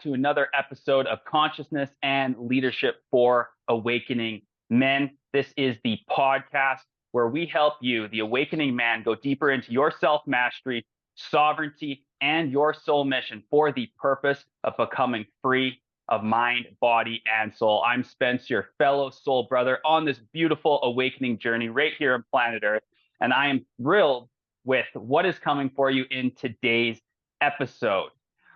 to another episode of Consciousness and Leadership for Awakening Men. This is the podcast where we help you, the awakening man, go deeper into your self-mastery, sovereignty, and your soul mission for the purpose of becoming free of mind, body, and soul. I'm Spence, your fellow soul brother on this beautiful awakening journey right here on planet Earth. And I am thrilled with what is coming for you in today's episode.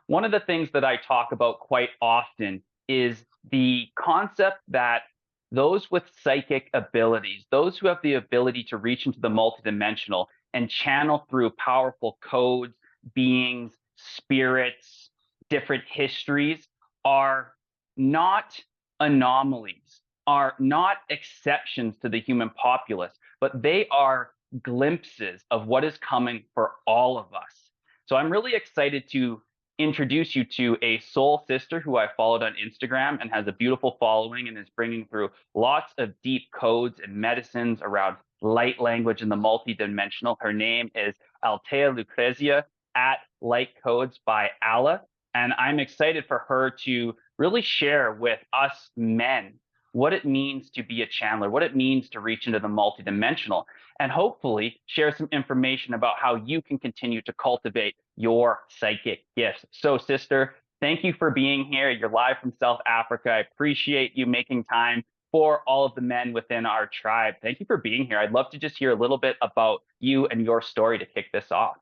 One of the things that I talk about quite often is the concept that those with psychic abilities, those who have the ability to reach into the multidimensional and channel through powerful codes, beings, spirits, different histories, are not anomalies, are not exceptions to the human populace, but they are glimpses of what is coming for all of us. So I'm really excited to introduce you to a soul sister who I followed on Instagram and has a beautiful following and is bringing through lots of deep codes and medicines around light language and the multidimensional. Her name is Altea Lucrezia at LIGHTCODES by Allah. And I'm excited for her to really share with us men what it means to be a channeler, what it means to reach into the multidimensional, and hopefully share some information about how you can continue to cultivate your psychic gifts. So, sister, thank you for being here. You're live from South Africa. I appreciate you making time for all of the men within our tribe. Thank you for being here. I'd love to just hear a little bit about you and your story to kick this off.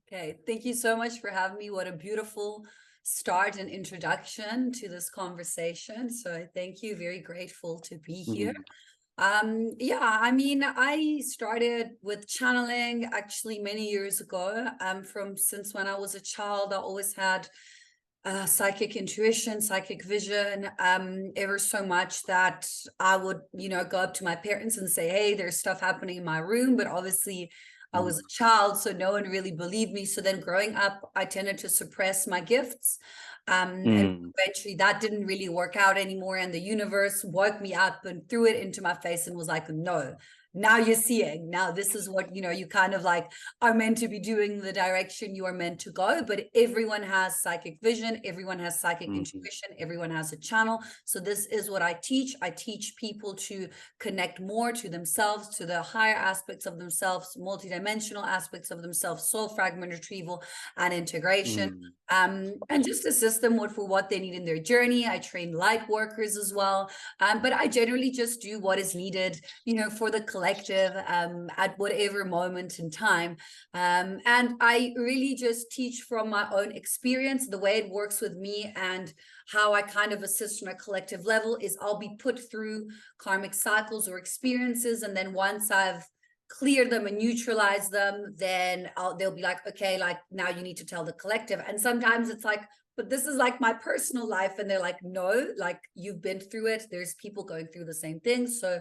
Okay, thank you so much for having me. What a beautiful start and introduction to this conversation. So thank you. Very grateful to be here. Yeah, I mean, I started with channeling actually many years ago. Since when I was a child, I always had psychic intuition, psychic vision, ever so much that I would, go up to my parents and say, hey, there's stuff happening in my room. But obviously, I was a child, so no one really believed me. So then growing up, I tended to suppress my gifts. And eventually that didn't really work out anymore. And the universe woke me up and threw it into my face and was like, no, now you're seeing. Now this is what, you kind of like are meant to be doing, the direction you are meant to go. But everyone has psychic vision. Everyone has psychic intuition. Everyone has a channel. So this is what I teach. I teach people to connect more to themselves, to the higher aspects of themselves, multidimensional aspects of themselves, soul fragment retrieval and integration, and just assist them for what they need in their journey. I train light workers as well, but I generally just do what is needed, for the collective at whatever moment in time. And I really just teach from my own experience. The way it works with me and how I kind of assist on a collective level is I'll be put through karmic cycles or experiences, and then once I've cleared them and neutralized them, then they'll be like, okay, like now you need to tell the collective. And sometimes it's like, but this is like my personal life. And they're like, no, like you've been through it. There's people going through the same thing. So,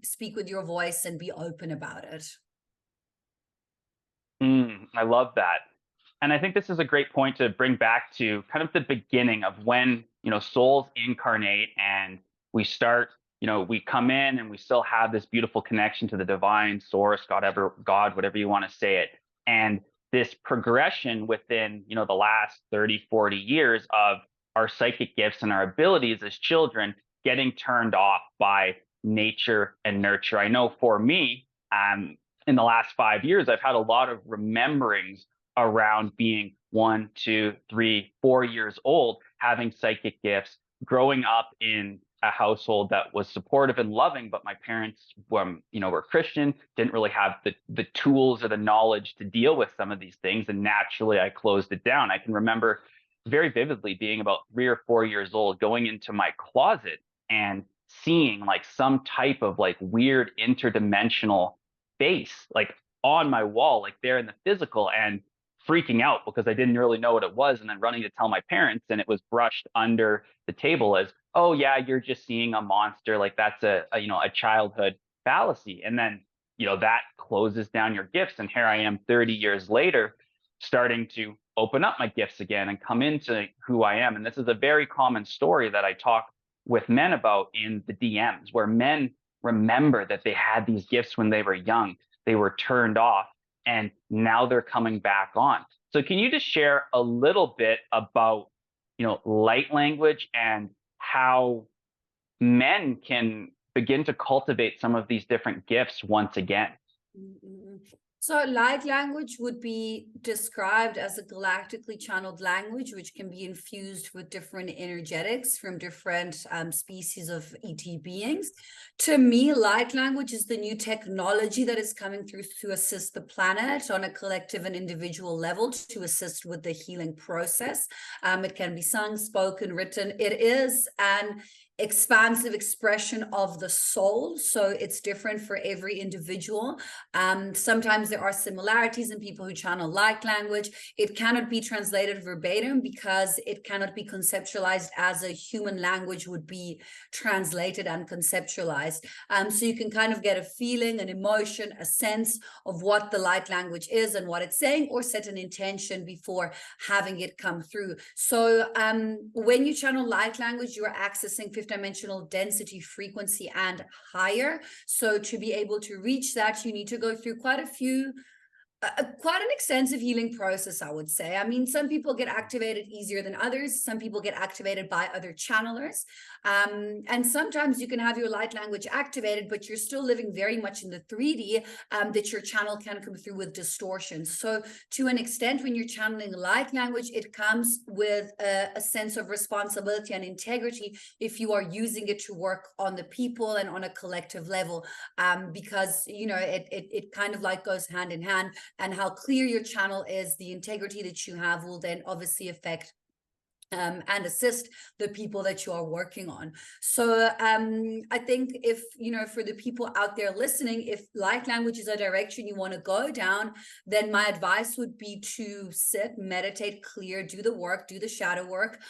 speak with your voice and be open about it. I love that. And I think this is a great point to bring back to kind of the beginning of when, souls incarnate and we start, we come in and we still have this beautiful connection to the divine source, God, whatever you want to say it. And this progression within, the last 30, 40 years of our psychic gifts and our abilities as children getting turned off by nature and nurture. I know for me, in the last 5 years, I've had a lot of rememberings around being 1, 2, 3, 4 years old, having psychic gifts, growing up in a household that was supportive and loving, but my parents, were Christian, didn't really have the tools or the knowledge to deal with some of these things, and naturally I closed it down. I can remember very vividly being about 3 or 4 years old, going into my closet and seeing like some type of like weird interdimensional face like on my wall, like there in the physical, and freaking out because I didn't really know what it was, and then running to tell my parents, and it was brushed under the table as, oh yeah, you're just seeing a monster, like that's a childhood fallacy. And then that closes down your gifts, and here I am 30 years later starting to open up my gifts again and come into who I am. And this is a very common story that I talk with men about in the DMs, where men remember that they had these gifts when they were young, they were turned off, and now they're coming back on. So can you just share a little bit about light language and how men can begin to cultivate some of these different gifts once again. Mm-mm. So light language would be described as a galactically channeled language, which can be infused with different energetics from different species of ET beings. To me, light language is the new technology that is coming through to assist the planet on a collective and individual level to assist with the healing process. It can be sung, spoken, written. It is an expansive expression of the soul, so it's different for every individual. Sometimes there are similarities in people who channel light language. It cannot be translated verbatim because it cannot be conceptualized as a human language would be translated and conceptualized. So you can kind of get a feeling, an emotion, a sense of what the light language is and what it's saying, or set an intention before having it come through. So when you channel light language, you are accessing fifth dimensional density, frequency, and higher. So to be able to reach that, you need to go through quite an extensive healing process, I would say. I mean, some people get activated easier than others. Some people get activated by other channelers. And sometimes you can have your light language activated, but you're still living very much in the 3D, that your channel can come through with distortions. So to an extent, when you're channeling light language, it comes with a sense of responsibility and integrity if you are using it to work on the people and on a collective level, because, it kind of like goes hand in hand. And how clear your channel is, the integrity that you have will then obviously affect and assist the people that you are working on. So I think if, for the people out there listening, if light language is a direction you want to go down, then my advice would be to sit, meditate, clear, do the work, do the shadow work,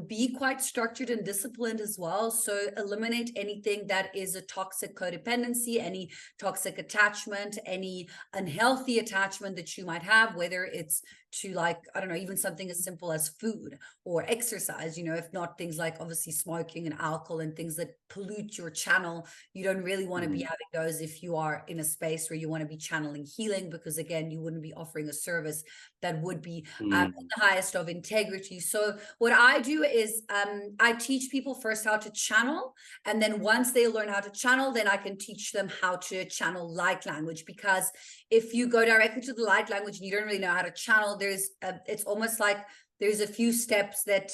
be quite structured and disciplined as well. So eliminate anything that is a toxic codependency, any toxic attachment, any unhealthy attachment that you might have, whether it's to, like, I don't know, even something as simple as food or exercise, if not things like obviously smoking and alcohol and things that pollute your channel. You don't really want to be having those if you are in a space where you want to be channeling healing, because again, you wouldn't be offering a service that would be the highest of integrity. So what I do is I teach people first how to channel, and then once they learn how to channel, then I can teach them how to channel light language. Because if you go directly to the light language and you don't really know how to channel, it's almost like there's a few steps that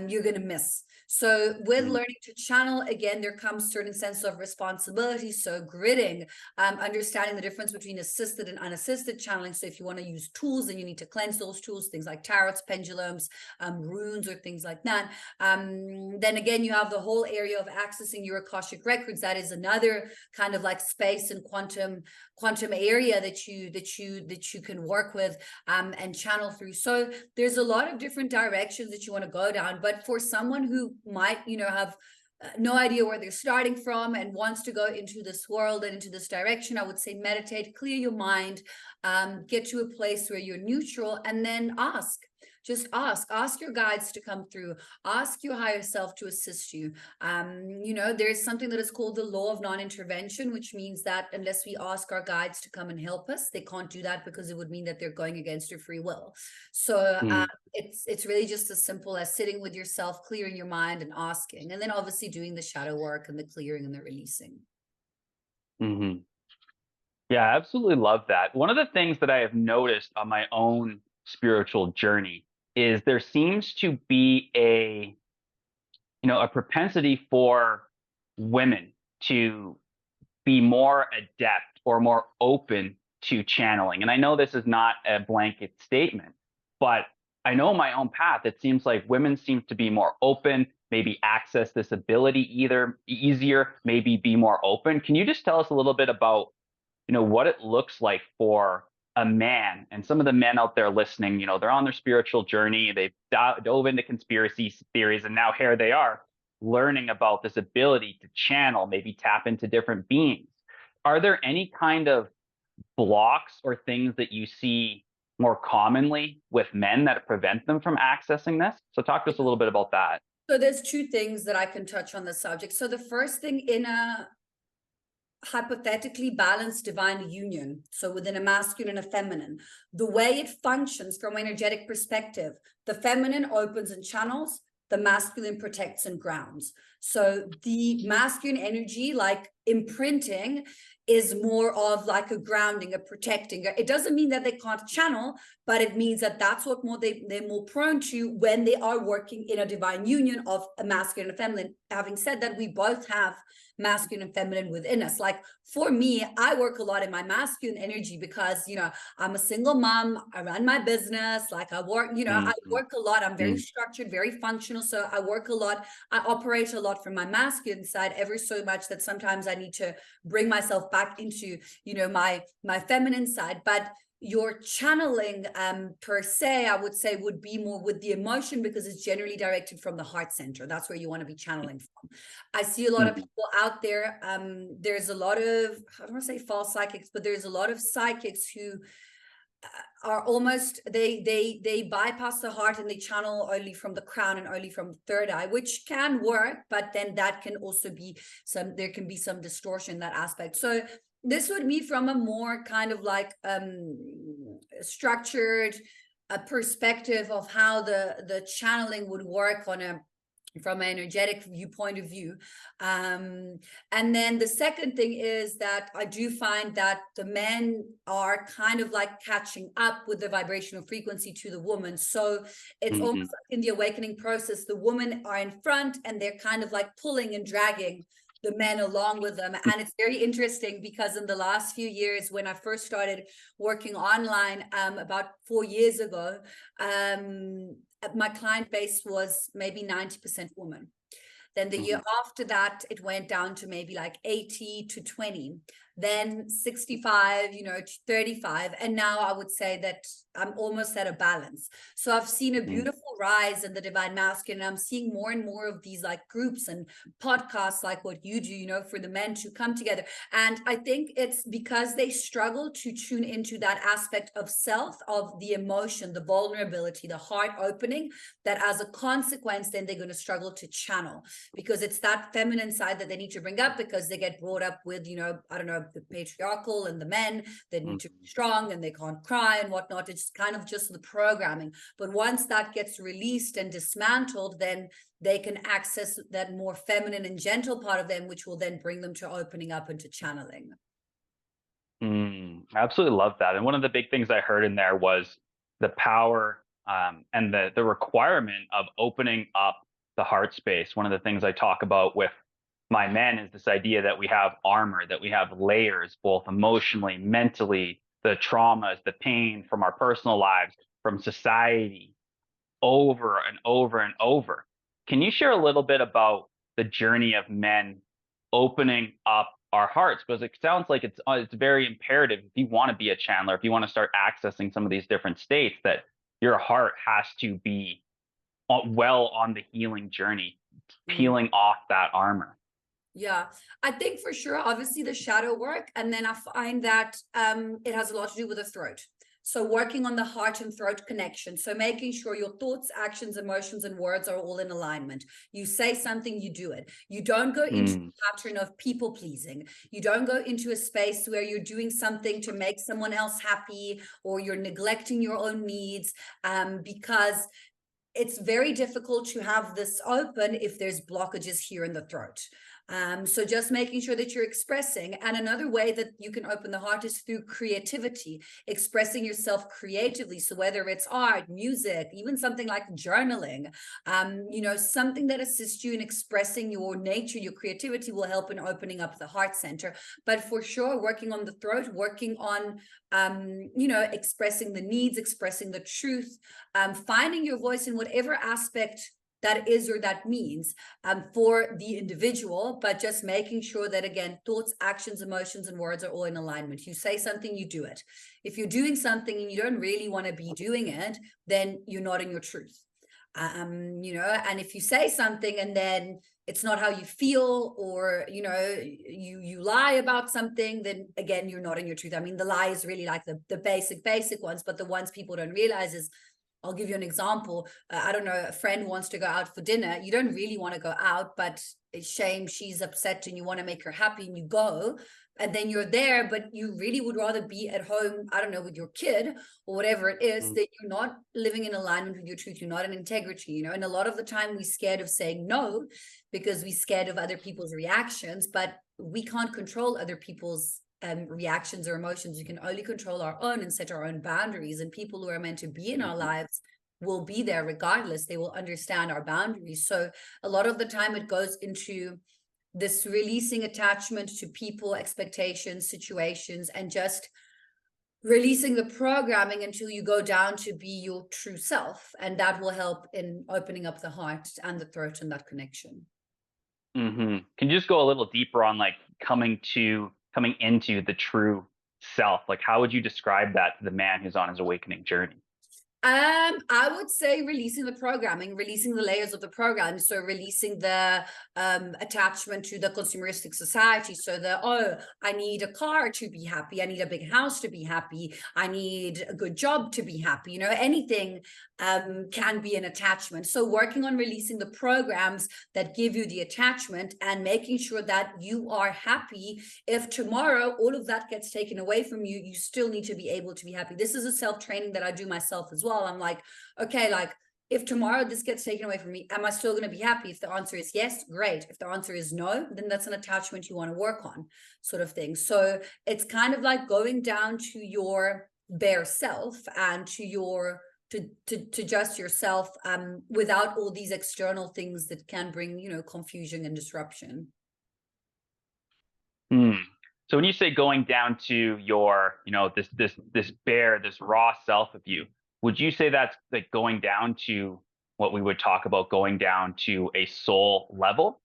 you're going to miss. So with learning to channel, again, there comes certain sense of responsibility. So gridding, understanding the difference between assisted and unassisted channeling. So if you want to use tools, then you need to cleanse those tools, things like tarots, pendulums, runes, or things like that. Then again, you have the whole area of accessing your Akashic records. That is another kind of like space and quantum area that you can work with and channel through. So there's a lot of different directions that you want to go down. But for someone who might, have no idea where they're starting from and wants to go into this world and into this direction, I would say meditate, clear your mind, get to a place where you're neutral, and then just ask your guides to come through, ask your higher self to assist you. There's something that is called the law of non-intervention, which means that unless we ask our guides to come and help us, they can't do that, because it would mean that they're going against your free will. So it's really just as simple as sitting with yourself, clearing your mind and asking, and then obviously doing the shadow work and the clearing and the releasing. Yeah, I absolutely love that. One of the things that I have noticed on my own spiritual journey is there seems to be a propensity for women to be more adept or more open to channeling. And I know this is not a blanket statement, but I know my own path. It seems like women seem to be more open, maybe access this ability either easier, maybe be more open. Can you just tell us a little bit about, what it looks like for a man, and some of the men out there listening, they're on their spiritual journey, they've dove into conspiracy theories, and now here they are learning about this ability to channel, maybe tap into different beings. Are there any kind of blocks or things that you see more commonly with men that prevent them from accessing this? So talk to us a little bit about that. So there's two things that I can touch on the subject. So the first thing, in a hypothetically balanced divine union, so within a masculine and a feminine, the way it functions from an energetic perspective, the feminine opens and channels, the masculine protects and grounds. So the masculine energy, like imprinting, is more of like a grounding, a protecting. It doesn't mean that they can't channel, but it means that that's what they're more prone to when they are working in a divine union of a masculine and feminine. Having said that, we both have masculine and feminine within us. Like for me, I work a lot in my masculine energy because, you know, I'm a single mom, I run my business, like I work, you know, I work a lot. I'm very structured, very functional. So I work a lot. I operate a lot from my masculine side, ever so much that sometimes I need to bring myself back into, you know, my feminine side. But your channeling per se, I would say, would be more with the emotion, because it's generally directed from the heart center. That's where you want to be channeling from. I see a lot of people out there. There's a lot of, I don't want to say false psychics, but there's a lot of psychics who are almost, they bypass the heart and they channel only from the crown and only from the third eye, which can work, but then that can also be there can be some distortion in that aspect. So this would be from a more kind of like structured perspective of how the channeling would work on a from an energetic viewpoint of view. And then the second thing is that I do find that the men are kind of like catching up with the vibrational frequency to the woman. So it's almost like in the awakening process, the women are in front and they're kind of like pulling and dragging the men along with them. And it's very interesting because in the last few years, when I first started working online about 4 years ago, my client base was maybe 90% women. Then the year after that, it went down to maybe like 80 to 20, then 65, you know, to 35. And now I would say that I'm almost at a balance. So I've seen a beautiful rise in the divine masculine. And I'm seeing more and more of these like groups and podcasts like what you do, you know, for the men to come together. And I think it's because they struggle to tune into that aspect of self, of the emotion, the vulnerability, the heart opening, that as a consequence, then they're going to struggle to channel, because it's that feminine side that they need to bring up, because they get brought up with, you know, I don't know, the patriarchal and the men that need to be strong and they can't cry and whatnot. It's kind of just the programming. But once that gets released and dismantled, then they can access that more feminine and gentle part of them, which will then bring them to opening up and to channeling. I absolutely love that. And one of the big things I heard in there was the power and the requirement of opening up the heart space. One of the things I talk about with my men is this idea that we have armor, that we have layers, both emotionally, mentally, the traumas, the pain from our personal lives, from society, over and over and over. Can you share a little bit about the journey of men opening up our hearts? Because it sounds like it's very imperative, if you want to be a channeler, if you want to start accessing some of these different states, that your heart has to be well on the healing journey, peeling off that armor. Yeah, I think for sure, obviously the shadow work. And then I find that it has a lot to do with the throat. So working on the heart and throat connection. So making sure your thoughts, actions, emotions, and words are all in alignment. You say something, you do it. You don't go into the pattern of people pleasing. You don't go into a space where you're doing something to make someone else happy, or you're neglecting your own needs, because it's very difficult to have this open if there's blockages here in the throat. So just making sure that you're expressing. And another way that you can open the heart is through creativity, expressing yourself creatively. So whether it's art, music, even something like journaling, you know, something that assists you in expressing your nature, your creativity, will help in opening up the heart center. But for sure, working on the throat, working on, you know, expressing the needs, expressing the truth, finding your voice in whatever aspect that is or that means for the individual, but just making sure that, again, thoughts, actions, emotions, and words are all in alignment. You say something, you do it. If you're doing something and you don't really want to be doing it, then you're not in your truth. You know, and if you say something and then it's not how you feel, or, you know, you lie about something, then again, you're not in your truth. I mean, the lie is really like the basic ones, but the ones people don't realize is I'll give you an example. I don't know, a friend wants to go out for dinner. You don't really want to go out, but it's shame, she's upset and you want to make her happy and you go. And then you're there, but you really would rather be at home, I don't know, with your kid or whatever it is, that you're not living in alignment with your truth. You're not in integrity, you know. And a lot of the time we're scared of saying no because we're scared of other people's reactions, but we can't control other people's reactions or emotions. You can only control our own and set our own boundaries. And people who are meant to be in our lives will be there regardless. They will understand our boundaries. So a lot of the time it goes into this releasing attachment to people, expectations, situations, and just releasing the programming until you go down to be your true self. And that will help in opening up the heart and the throat and that connection. Can you just go a little deeper on like coming into the true self? Like, how would you describe that to the man who's on his awakening journey? I would say releasing the programming, releasing the layers of the program. So releasing the attachment to the consumeristic society. So I need a car to be happy. I need a big house to be happy. I need a good job to be happy. You know, anything can be an attachment. So working on releasing the programs that give you the attachment and making sure that you are happy. If tomorrow all of that gets taken away from you, you still need to be able to be happy. This is a self-training that I do myself as well. I'm like, okay, like if tomorrow this gets taken away from me, am I still going to be happy? If the answer is yes, great. If the answer is no, then that's an attachment you want to work on, sort of thing. So it's kind of like going down to your bare self and to your to just yourself without all these external things that can bring, you know, confusion and disruption. So when you say going down to your, you know, this bare, this raw self of you, would you say that's like going down to what we would talk about going down to a soul level?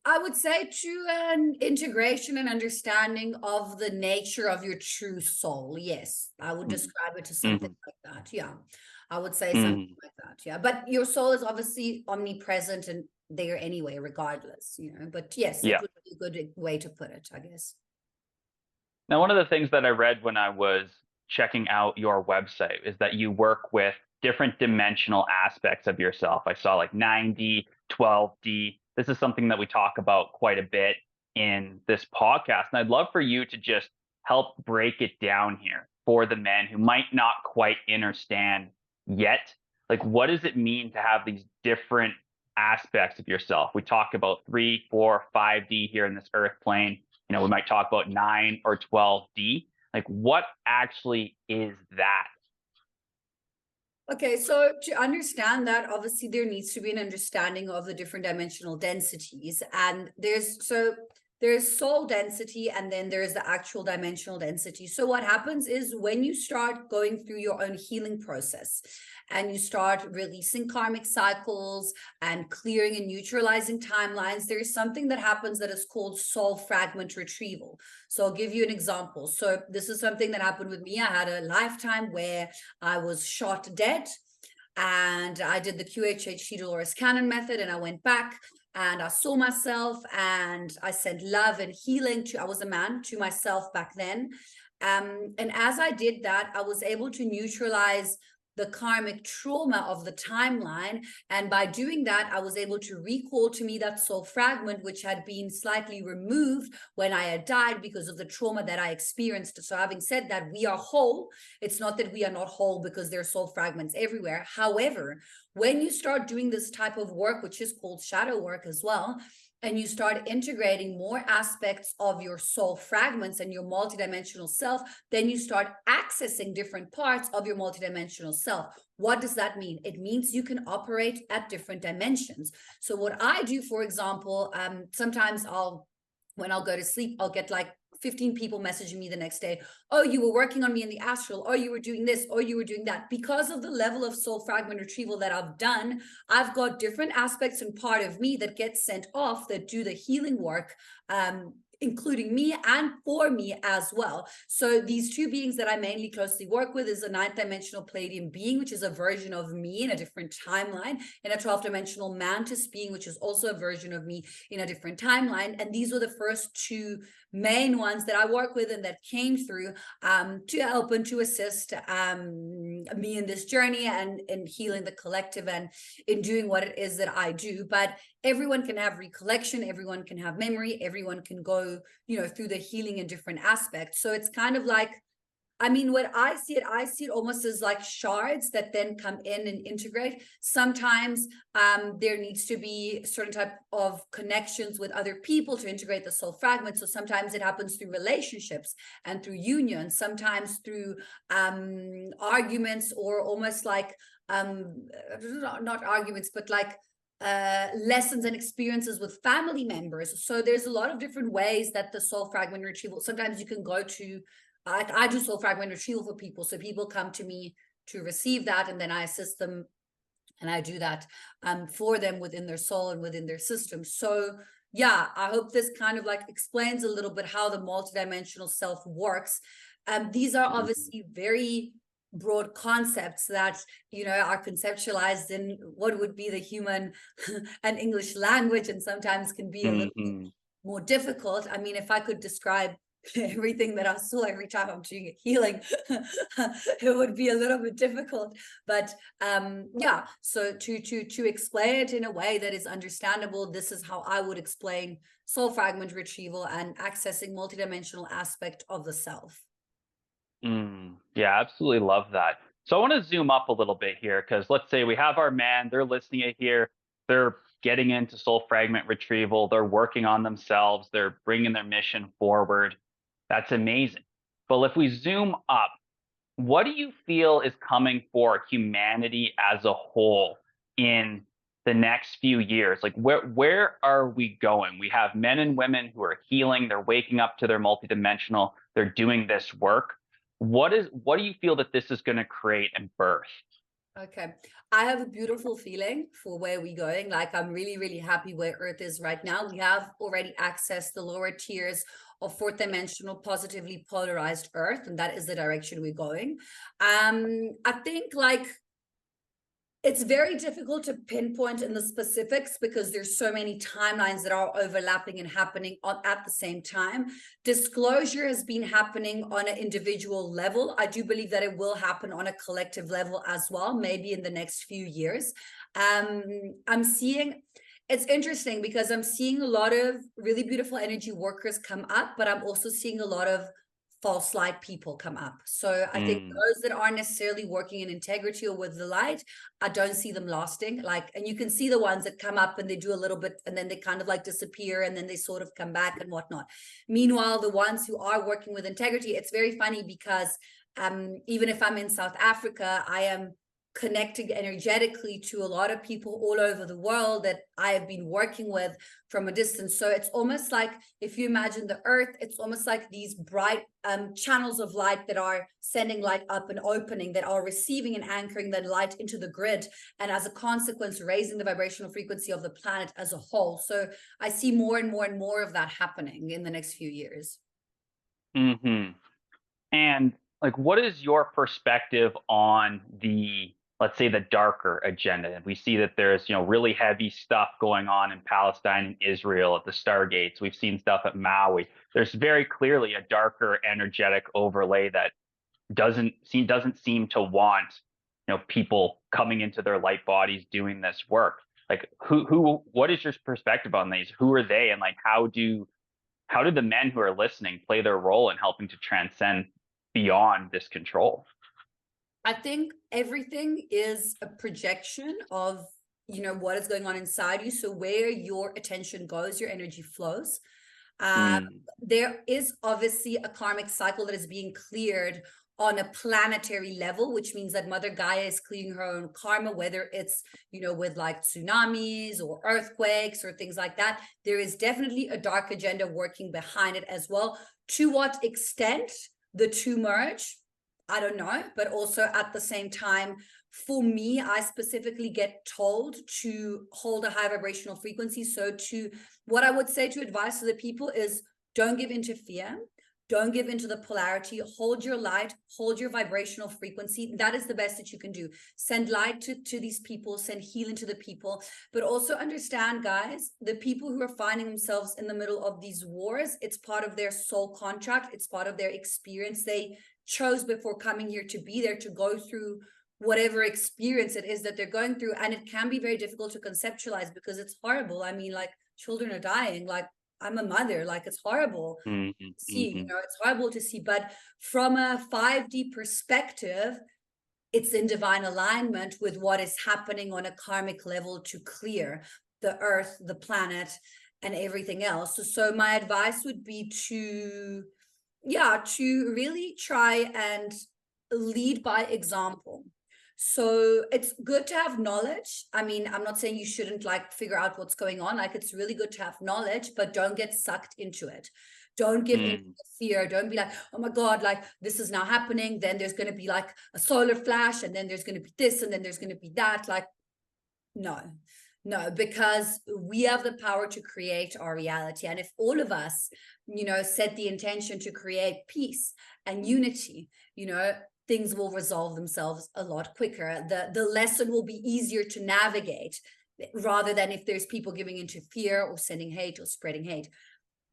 I would say to an integration and understanding of the nature of your true soul. Yes, I would describe it to something like that. Yeah, I would say something like that. Yeah, but your soul is obviously omnipresent and there anyway, regardless, you know. But yes, it would be a good way to put it, I guess. Now, one of the things that I read when I was checking out your website is that you work with different dimensional aspects of yourself. I saw like 9D, 12D. This is something that we talk about quite a bit in this podcast. And I'd love for you to just help break it down here for the men who might not quite understand yet. Like, what does it mean to have these different aspects of yourself? We talk about 3, 4, 5D here in this earth plane. You know, we might talk about 9 or 12D. Like, what actually is that? Okay, so to understand that, obviously there needs to be an understanding of the different dimensional densities. And there's soul density and then there's the actual dimensional density. So what happens is when you start going through your own healing process and you start releasing karmic cycles and clearing and neutralizing timelines, there's something that happens that is called soul fragment retrieval. So I'll give you an example. So this is something that happened with me. I had a lifetime where I was shot dead and I did the QHHT Dolores Cannon method and I went back and I saw myself and I sent love and healing I was a man, to myself back then. And as I did that, I was able to neutralize the karmic trauma of the timeline. And by doing that, I was able to recall to me that soul fragment, which had been slightly removed when I had died because of the trauma that I experienced. So having said that, we are whole. It's not that we are not whole because there are soul fragments everywhere. However, when you start doing this type of work, which is called shadow work as well, and you start integrating more aspects of your soul fragments and your multidimensional self, then you start accessing different parts of your multidimensional self. What does that mean? It means you can operate at different dimensions. So what I do, for example, sometimes when I'll go to sleep, I'll get like 15 people messaging me the next day. Oh, you were working on me in the astral. Oh, you were doing this. Oh, you were doing that. Because of the level of soul fragment retrieval that I've done, I've got different aspects and part of me that get sent off that do the healing work including me and for me as well. So these two beings that I mainly closely work with is a 9th dimensional Palladium being, which is a version of me in a different timeline, and a 12th dimensional Mantis being, which is also a version of me in a different timeline. And these were the first two main ones that I work with and that came through to help and to assist me in this journey and in healing the collective and in doing what it is that I do. But everyone can have recollection, everyone can have memory, everyone can go, through the healing in different aspects. So it's kind of like, what I see it almost as like shards that then come in and integrate. Sometimes there needs to be certain type of connections with other people to integrate the soul fragment. So sometimes it happens through relationships and through unions, sometimes through arguments, or almost like not arguments, but like lessons and experiences with family members. So there's a lot of different ways that the soul fragment retrieval, sometimes you can go to, I do soul fragment retrieval for people. So people come to me to receive that, and then I assist them and I do that for them within their soul and within their system. So yeah, I hope this kind of like explains a little bit how the multidimensional self works. These are obviously very broad concepts that are conceptualized in what would be the human and English language, and sometimes can be a little bit more difficult. If I could describe everything that I saw every time I'm doing a healing, it would be a little bit difficult. But yeah, so to explain it in a way that is understandable, this is how I would explain soul fragment retrieval and accessing multidimensional aspect of the self. Yeah, absolutely love that. So I want to zoom up a little bit here, because let's say we have our man, they're listening to here, they're getting into soul fragment retrieval, they're working on themselves, they're bringing their mission forward. That's amazing. But if we zoom up, what do you feel is coming for humanity as a whole in the next few years? Like where are we going? We have men and women who are healing, they're waking up to their multidimensional, they're doing this work. What do you feel that this is going to create and birth? Okay. I have a beautiful feeling for where we're going. Like, I'm really, really happy where Earth is right now. We have already accessed the lower tiers of fourth dimensional positively polarized Earth, and that is the direction we're going. I think like it's very difficult to pinpoint in the specifics because there's so many timelines that are overlapping and happening at the same time. Disclosure has been happening on an individual level. I do believe that it will happen on a collective level as well, maybe in the next few years. I'm seeing, it's interesting because I'm seeing a lot of really beautiful energy workers come up, but I'm also seeing a lot of false light people come up. So I think those that aren't necessarily working in integrity or with the light, I don't see them lasting. Like, and you can see the ones that come up and they do a little bit and then they kind of like disappear and then they sort of come back and whatnot. Meanwhile, the ones who are working with integrity, it's very funny because even if I'm in South Africa, I am connecting energetically to a lot of people all over the world that I have been working with from a distance. So it's almost like, if you imagine the Earth, it's almost like these bright channels of light that are sending light up and opening, that are receiving and anchoring that light into the grid, and as a consequence raising the vibrational frequency of the planet as a whole. So I see more and more and more of that happening in the next few years. And like, what is your perspective on the, let's say, the darker agenda? We see that there's, really heavy stuff going on in Palestine and Israel at the Stargates. We've seen stuff at Maui. There's very clearly a darker energetic overlay that doesn't seem to want, people coming into their light bodies doing this work. Like, what is your perspective on these? Who are they, and like, how do the men who are listening play their role in helping to transcend beyond this control? I think everything is a projection of, what is going on inside you. So where your attention goes, your energy flows. There is obviously a karmic cycle that is being cleared on a planetary level, which means that Mother Gaia is clearing her own karma, whether it's, with like tsunamis or earthquakes or things like that. There is definitely a dark agenda working behind it as well. To what extent the two merge, I don't know, but also at the same time, for me, I specifically get told to hold a high vibrational frequency. So what I would say to advise to the people is, Don't give into fear. Don't give into the polarity. Hold your light, hold your vibrational frequency. That is the best that you can do. Send light to these people, send healing to the people, but also understand, guys, the people who are finding themselves in the middle of these wars, it's part of their soul contract. It's part of their experience. They chose before coming here to be there, to go through whatever experience it is that they're going through. And it can be very difficult to conceptualize because it's horrible. I mean, like, children are dying, like, I'm a mother, like, it's horrible to see, you know, it's horrible to see. But from a 5D perspective, it's in divine alignment with what is happening on a karmic level to clear the earth, the planet, and everything else. So my advice would be to really try and lead by example. So it's good to have knowledge. I mean, I'm not saying you shouldn't like figure out what's going on. Like, it's really good to have knowledge, but don't get sucked into it. Don't give into the fear. Don't be like, oh my God, like, this is now happening. Then there's going to be like a solar flash, and then there's going to be this, and then there's going to be that. Like, no, because we have the power to create our reality. And if all of us, you know, set the intention to create peace and unity, you know, things will resolve themselves a lot quicker. The lesson will be easier to navigate, rather than if there's people giving into fear or sending hate or spreading hate.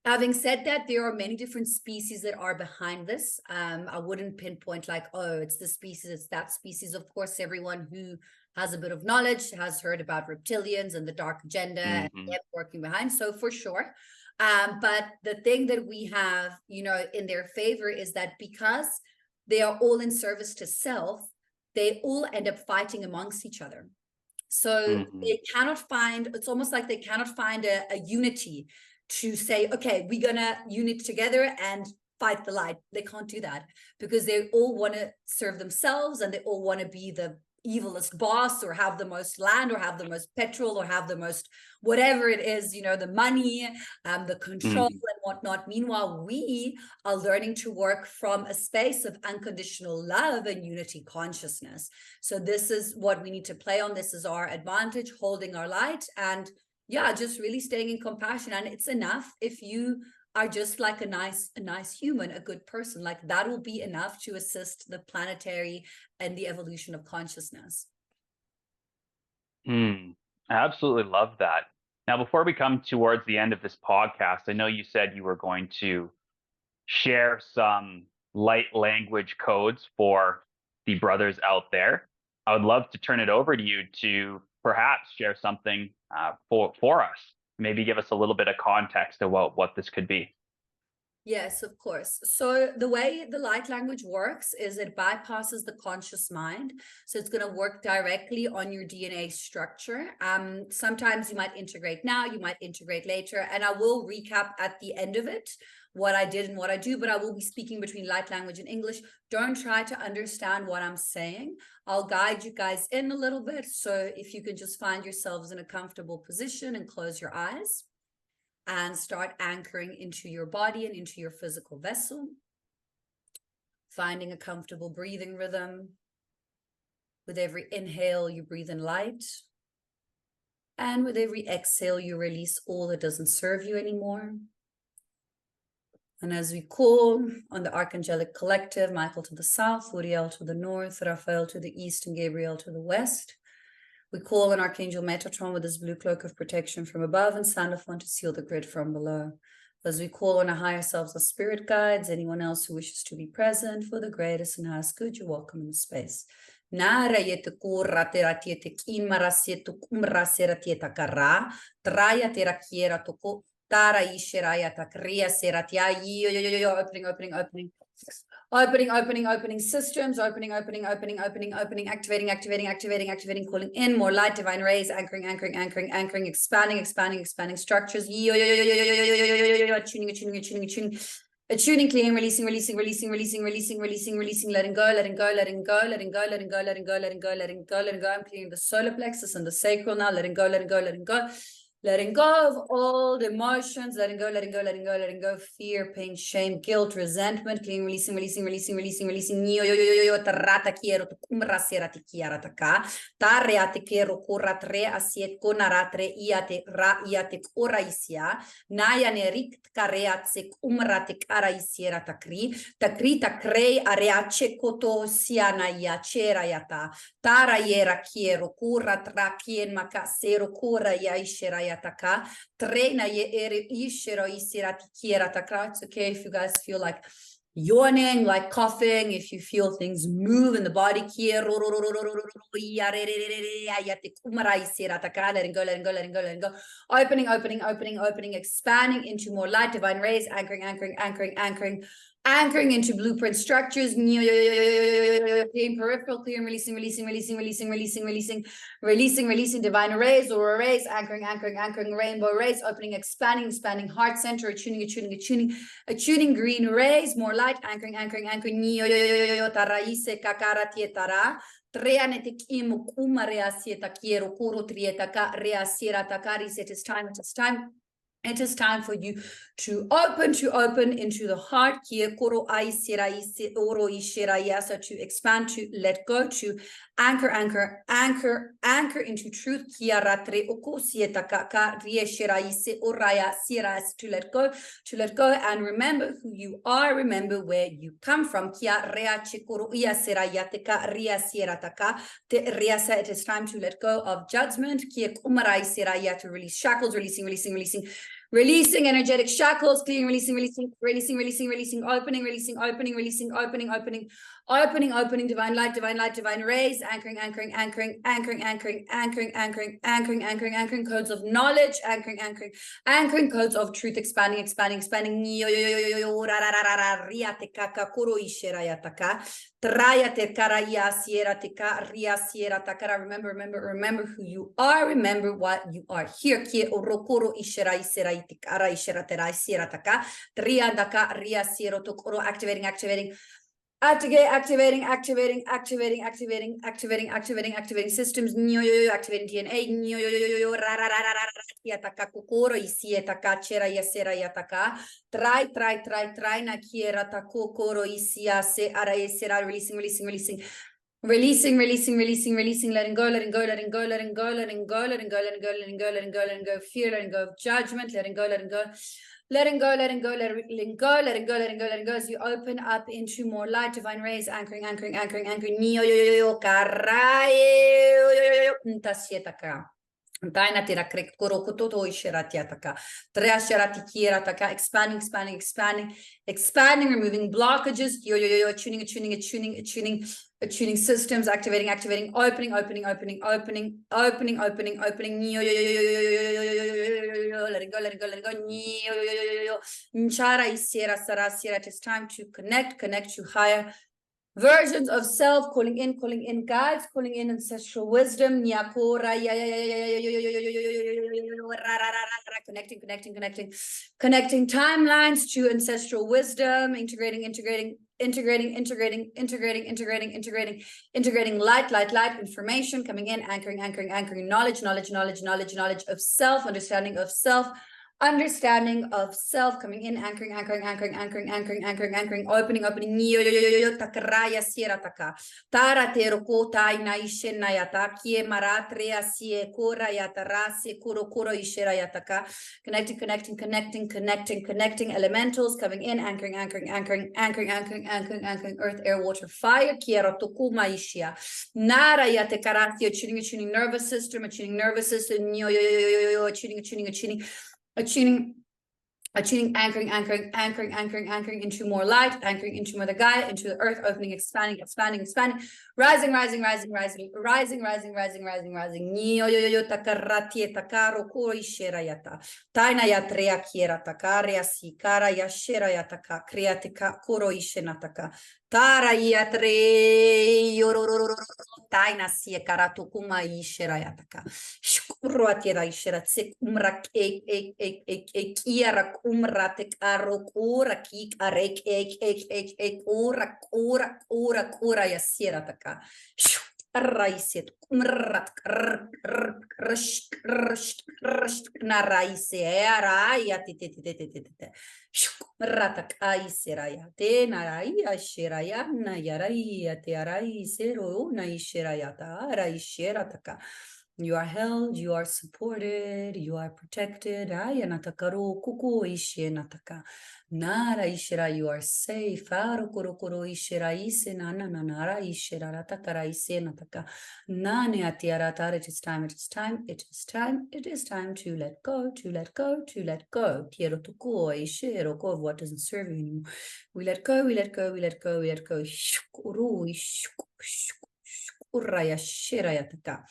Having said that, there are many different species that are behind this. I wouldn't pinpoint like, oh, it's this species, it's that species. Of course, everyone who has a bit of knowledge has heard about reptilians and the dark agenda and them working behind. So for sure. But the thing that we have, you know, in their favor is that because they are all in service to self, they all end up fighting amongst each other. So they cannot find, it's almost like they cannot find a unity to say, okay, we're gonna unite together and fight the light. They can't do that because they all want to serve themselves, and they all want to be the evilest boss, or have the most land, or have the most petrol, or have the most whatever it is, you know, the money, the control and whatnot. Meanwhile, we are learning to work from a space of unconditional love and unity consciousness. So this is what we need to play on. This is our advantage, holding our light, and just really staying in compassion. And it's enough if you are just like a nice human, a good person. Like, that will be enough to assist the planetary and the evolution of consciousness. I absolutely love that. Now, before we come towards the end of this podcast, I know you said you were going to share some light language codes for the brothers out there. I would love to turn it over to you to perhaps share something for us. Maybe give us a little bit of context about what this could be. Yes, of course. So the way the light language works is it bypasses the conscious mind. So it's going to work directly on your DNA structure. Sometimes you might integrate now, you might integrate later, and I will recap at the end of it what I did and what I do, but I will be speaking between light language and English. Don't try to understand what I'm saying. I'll guide you guys in a little bit. So if you can just find yourselves in a comfortable position and close your eyes and start anchoring into your body and into your physical vessel, finding a comfortable breathing rhythm. With every inhale, you breathe in light. And with every exhale, you release all that doesn't serve you anymore. And as we call on the Archangelic Collective, Michael to the south, Uriel to the north, Raphael to the east, and Gabriel to the west, we call on Archangel Metatron with his blue cloak of protection from above, and Sandalphon to seal the grid from below. As we call on our higher selves, our spirit guides, anyone else who wishes to be present for the greatest and highest good, you're welcome in the space. Nara yete kurra tera tiete kinmara setu kumra sera tieta kara, traya tera kiera toko. Tara Ishiraya Takriya Seratia, opening systems, opening, activating, calling in more light, divine rays, anchoring, expanding structures, attuning, clearing, releasing, letting go. I'm clearing the solar plexus and the sacral now, letting go. Letting go of old emotions, letting go, letting go, letting go, letting go, fear, pain, shame, guilt, resentment, clean, releasing, releasing, releasing, releasing, releasing, yo, yo, yo, yo, yo, tarata, quiero, kumra, sera, te kiara, taka, tareate, quiero, kurra, tre, asiet, konaratre, iate, ra, iate, kora, isia, naya, nerik, kareat, se, kumra, te, kara, isiera, takri, takrei, areache, koto, siana, ya, chera, yata, tara, yera, quiero, kurra, tra, kien, makasero, kura, ya, ishera, yataka, treina, ye, ere, ishera, isira, tikiera, taka. It's okay if you guys feel like yawning, like coughing, if you feel things move in the body, letting go, letting go, letting go, letting go, opening, opening, opening, opening, expanding into more light, divine rays, anchoring, anchoring, anchoring, anchoring, anchoring into blueprint structures, clearing peripheral, clearing, releasing, releasing, releasing, releasing, releasing, releasing, releasing, releasing, divine rays, aurora rays, anchoring, anchoring, anchoring, rainbow rays, opening, expanding, expanding, heart center, attuning, attuning, attuning, attuning, green rays, more light, anchoring, anchoring, anchoring, taraise, kakara, tietara, treanetic imukuma reasieta, quiero, kuro, trietaka, reasiera, takaris, it is time, it is time. It is time for you to open into the heart, to expand, to let go, to anchor, anchor, anchor, anchor into truth, to let go, and remember who you are, remember where you come from. It is time to let go of judgment, to release shackles, releasing energetic shackles, clearing, releasing, releasing, releasing, releasing, releasing, opening, releasing, opening, releasing, opening, opening, opening, opening, divine light, divine rays, anchoring, anchoring, anchoring, anchoring, anchoring, anchoring, anchoring, anchoring, anchoring, anchoring, codes of knowledge, anchoring, anchoring, anchoring, codes of truth, expanding, expanding, expanding. Remember who you are, remember what you are. Here, activating, activating. Activating systems, activating DNA, try, nakiera, takokoro, isia, se, ara, esera, releasing, releasing, releasing. Releasing, releasing, releasing, releasing, letting go, letting go, letting go, letting go, letting go, letting go, letting go, letting go, letting go, letting go, fear, letting go of judgment, letting go, letting go, letting go, letting go, letting go, letting go, letting go, letting go, as you open up into more light, divine rays, anchoring, anchoring, anchoring, anchoring, expanding, expanding, expanding, expanding, removing blockages, attuning systems, activating, activating, opening, opening, opening, opening, opening, opening, opening, letting go, letting go, letting go, it is time to connect to higher versions of self, calling in guides, calling in ancestral wisdom, connecting timelines to ancestral wisdom, integrating light, information coming in, anchoring knowledge of self, understanding of self coming in, anchoring, opening, takaraya sierra taka, tara teroko tai naishen nayata, kie maratrea sie kora yatarase kuro ishera yataka, connecting elementals coming in, anchoring, earth, air, water, fire, kiera toku maishia, nara yate karatio, attuning nervous system, attuning, anchoring into more light, anchoring into more the Gaia, into the earth, opening, expanding, rising. Takarati takaro koi shirayata. Taina yatrea kiera takaria sikara yashira yataka, kriatika kuro ishenataka. Tara yatre taina sie karatukuma ishirayataka. Shkuruatira ishiratse kumrak kiera kumratek arokura kik arek kura yasirataka. raisit kumrat naraise araya titititititite ratak aisiraya te naraya shiraya na yaraya te araise ro na ishirayata raishirataka. You are held, you are supported, you are protected. Ayanatakaru kuku ishinataka. Nara ishira, you are safe. Arukuru ishira isinana nara ishira ratakara isinataka. Nane atiaratara. It is time, it is time, it is time, it is time to let go, to let go, to let go. Tiero tuku ishiro ko what doesn't serve you anymore. We let go, we let go, we let go, we let go. Shukuru uraya shirayataka.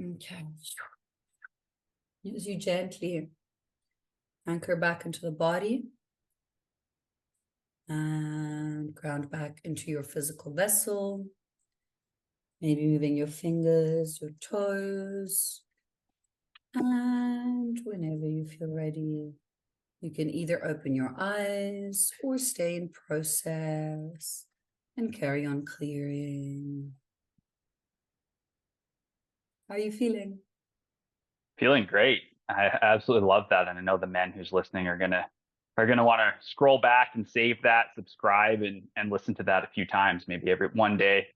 Okay. As you gently anchor back into the body and ground back into your physical vessel, maybe moving your fingers, your toes, and whenever you feel ready, you can either open your eyes or stay in process and carry on clearing. How are you feeling? Feeling great. I absolutely love that, and I know the men who's listening are gonna want to scroll back and save that, subscribe, and listen to that a few times, maybe every one day,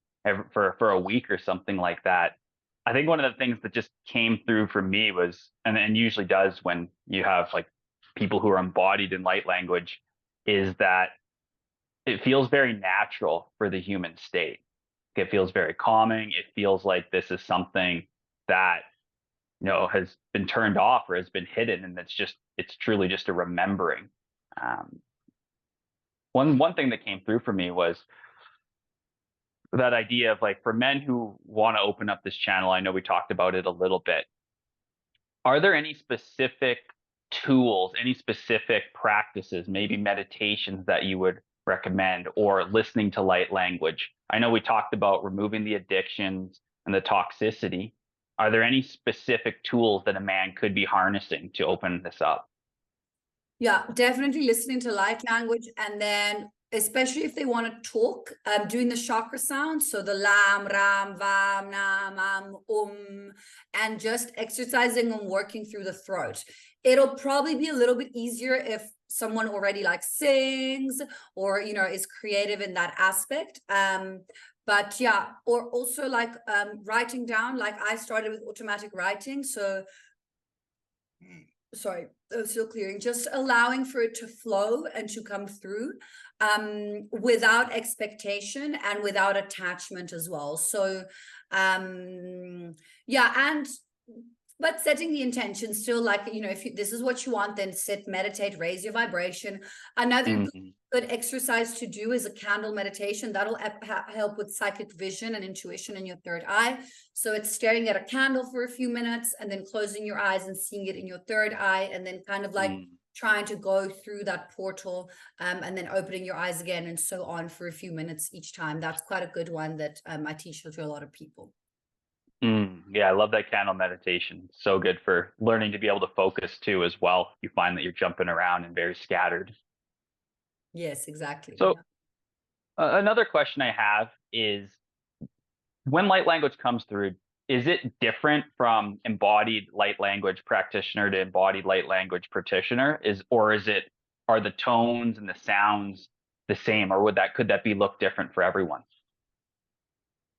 for a week or something like that. I think one of the things that just came through for me was, and usually does when you have like people who are embodied in light language, is that it feels very natural for the human state. It feels very calming. It feels like this is something that has been turned off or has been hidden, and it's truly just a remembering. Um, one thing that came through for me was that idea of like, for men who want to open up this channel. I know we talked about it a little bit. Are there any specific tools, any specific practices, maybe meditations that you would recommend, or listening to light language? I know we talked about removing the addictions and the toxicity. Are there any specific tools that a man could be harnessing to open this up? Yeah, definitely listening to light language, and then especially if they want to talk, doing the chakra sounds, so the lam, ram, vam, nam, and just exercising and working through the throat. It'll probably be a little bit easier if someone already like sings or is creative in that aspect. But yeah, or also like writing down, like I started with automatic writing, so sorry, still clearing, just allowing for it to flow and to come through without expectation and without attachment as well. So yeah, but setting the intention still, like, if this is what you want, then sit, meditate, raise your vibration. Another good exercise to do is a candle meditation. That'll help with psychic vision and intuition in your third eye. So it's staring at a candle for a few minutes and then closing your eyes and seeing it in your third eye, and then kind of like trying to go through that portal and then opening your eyes again, and so on for a few minutes each time. That's quite a good one that I teach to a lot of people. Yeah, I love that candle meditation. So good for learning to be able to focus too as well. You find that you're jumping around and very scattered. Yes, exactly. So another question I have is, when light language comes through, is it different from embodied light language practitioner to embodied light language practitioner? Are the tones and the sounds the same, or could that be look different for everyone?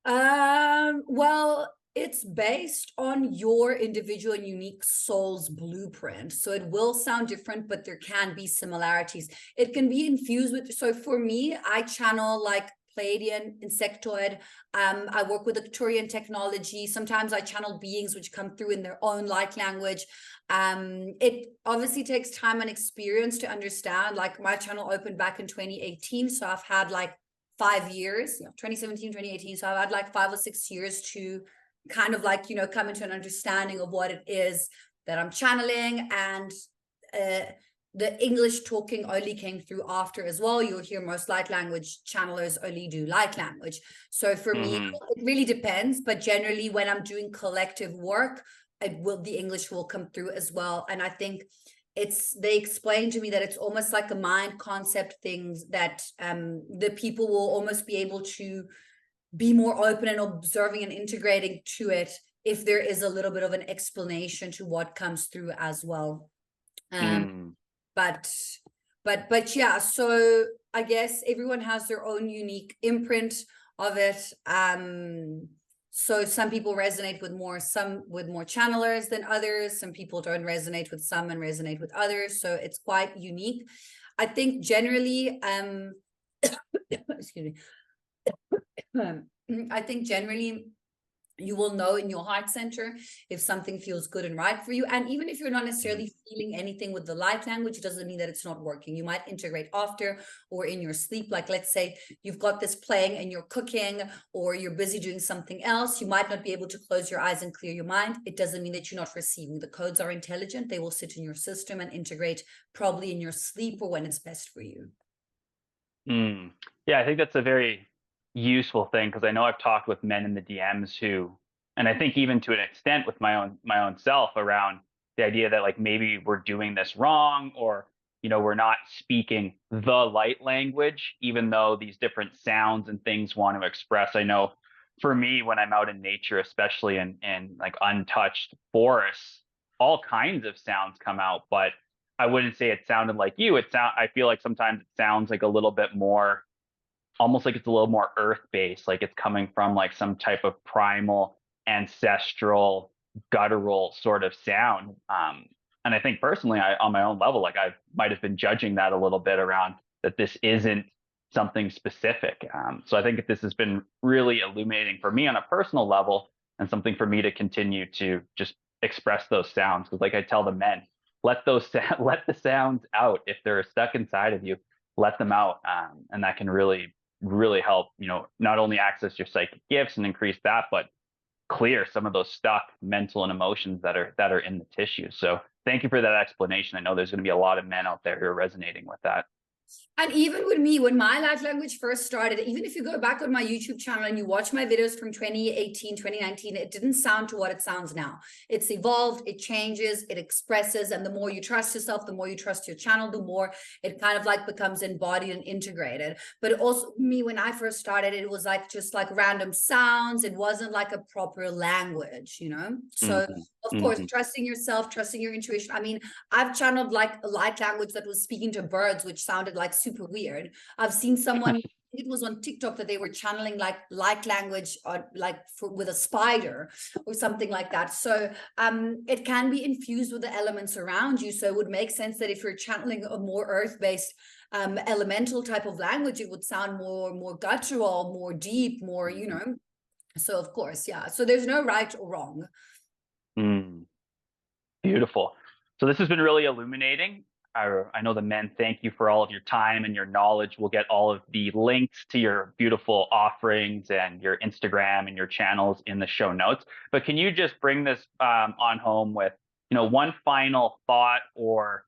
Well, it's based on your individual and unique soul's blueprint. So it will sound different, but there can be similarities. It can be infused with, so for me, I channel like Pleiadian, insectoid. I work with Arcturian technology. Sometimes I channel beings which come through in their own light language. It obviously takes time and experience to understand. Like my channel opened back in 2018. So I've had like 5 years, 2017, 2018. So I've had like 5 or 6 years to kind of like, come into an understanding of what it is that I'm channeling. And the English talking only came through after as well. You'll hear most light language channelers only do light language. So for me, it really depends. But generally, when I'm doing collective work, the English will come through as well. And I think they explained to me that it's almost like a mind concept things that the people will almost be able to be more open and observing and integrating to it if there is a little bit of an explanation to what comes through as well. But yeah, so I guess everyone has their own unique imprint of it. So some people resonate with more channelers than others. Some people don't resonate with some and resonate with others. So it's quite unique. I think generally, excuse me. I think generally you will know in your heart center if something feels good and right for you. And even if you're not necessarily feeling anything with the light language, it doesn't mean that it's not working. You might integrate after or in your sleep. Like, let's say you've got this playing and you're cooking or you're busy doing something else. You might not be able to close your eyes and clear your mind. It doesn't mean that you're not receiving. The codes are intelligent. They will sit in your system and integrate probably in your sleep or when it's best for you. Yeah, I think that's a very useful thing, because I know I've talked with men in the DMs who, and I think even to an extent with my own self, around the idea that like maybe we're doing this wrong, or we're not speaking the light language, even though these different sounds and things want to express. I know for me, when I'm out in nature, especially in like untouched forests, all kinds of sounds come out, but I wouldn't say it sounded like you. I feel like sometimes it sounds like a little bit more, almost like it's a little more earth-based, like it's coming from like some type of primal, ancestral, guttural sort of sound. And I think personally, on my own level, like I might have been judging that a little bit around that this isn't something specific. So I think this has been really illuminating for me on a personal level, and something for me to continue to just express those sounds. Because like I tell the men, let the sounds out. If they're stuck inside of you, let them out, and that can really help, not only access your psychic gifts and increase that, but clear some of those stuck mental and emotions that are in the tissue. So thank you for that explanation. I know there's going to be a lot of men out there who are resonating with that. And even with me, when my light language first started, even if you go back on my YouTube channel and you watch my videos from 2018, 2019, it didn't sound to what it sounds now. It's evolved, it changes, it expresses. And the more you trust yourself, the more you trust your channel, the more it kind of like becomes embodied and integrated. But also me, when I first started, it was like just like random sounds. It wasn't like a proper language, So of course, trusting yourself, trusting your intuition. I mean, I've channeled like a light language that was speaking to birds, which sounded like super weird. I've seen someone, it was on TikTok, that they were channeling like light language or like with a spider or something like that. So it can be infused with the elements around you. So it would make sense that if you're channeling a more earth-based elemental type of language, it would sound more guttural, more deep, more, So of course, yeah. So there's no right or wrong. Beautiful. So this has been really illuminating. I know the men thank you for all of your time and your knowledge. We'll get all of the links to your beautiful offerings and your Instagram and your channels in the show notes. But can you just bring this on home with, one final thought or,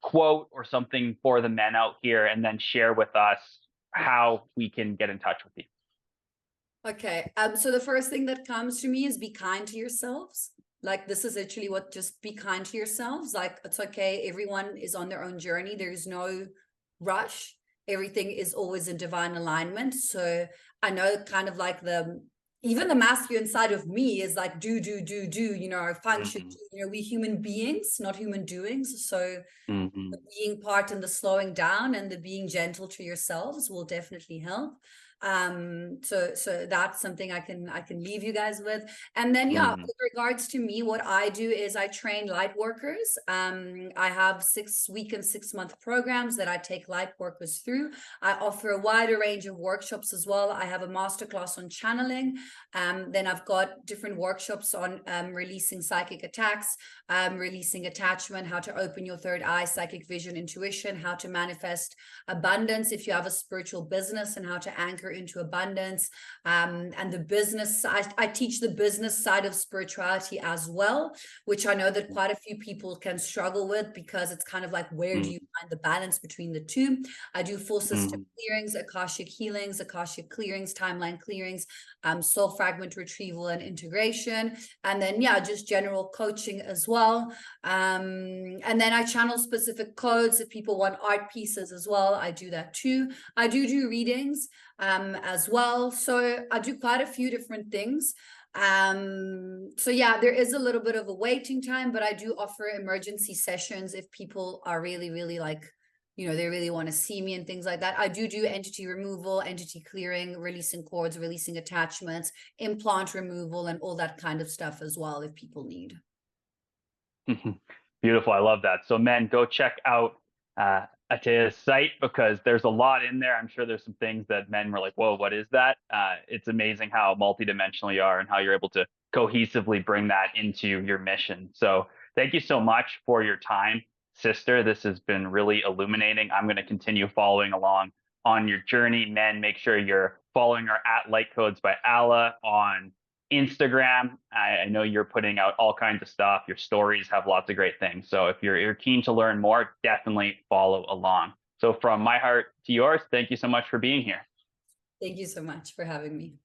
quote or something for the men out here, and then share with us how we can get in touch with you? Okay. So the first thing that comes to me is be kind to yourselves. Like, this is actually what, just be kind to yourselves. Like, it's okay. Everyone is on their own journey. There's no rush. Everything is always in divine alignment. So I know kind of like even the masculine side of me is like, do, function, we human beings, not human doings. So the being part and the slowing down and the being gentle to yourselves will definitely help. So that's something I can leave you guys with. And then with regards to me, what I do is I train light workers. I have 6-week and 6-month programs that I take light workers through. I offer a wider range of workshops as well. I have a masterclass on channeling. Then I've got different workshops on releasing psychic attacks, releasing attachment, how to open your third eye, psychic vision, intuition, how to manifest abundance if you have a spiritual business, and how to anchor enter into abundance. And the business side, I teach the business side of spirituality as well, which I know that quite a few people can struggle with, because it's kind of like, where do you find the balance between the two? I do full system clearings, Akashic healings, Akashic clearings, timeline clearings, soul fragment retrieval and integration, and then just general coaching as well. And then I channel specific codes. If people want art pieces as well, I do that too. I do readings as well. So I do quite a few different things. So there is a little bit of a waiting time, but I do offer emergency sessions if people are really like, they really want to see me and things like that. I do entity removal, entity clearing, releasing cords, releasing attachments, implant removal, and all that kind of stuff as well, if people need. Beautiful. I love that. So men, go check out Atea's site, because there's a lot in there. I'm sure there's some things that men were like, whoa, what is that? It's amazing how multidimensional you are and how you're able to cohesively bring that into your mission. So thank you so much for your time, sister. This has been really illuminating. I'm going to continue following along on your journey. Men, make sure you're following her at LIGHTCODES by Allah on Instagram. I know you're putting out all kinds of stuff. Your stories have lots of great things. So if you're keen to learn more, definitely follow along. So from my heart to yours, thank you so much for being here. Thank you so much for having me.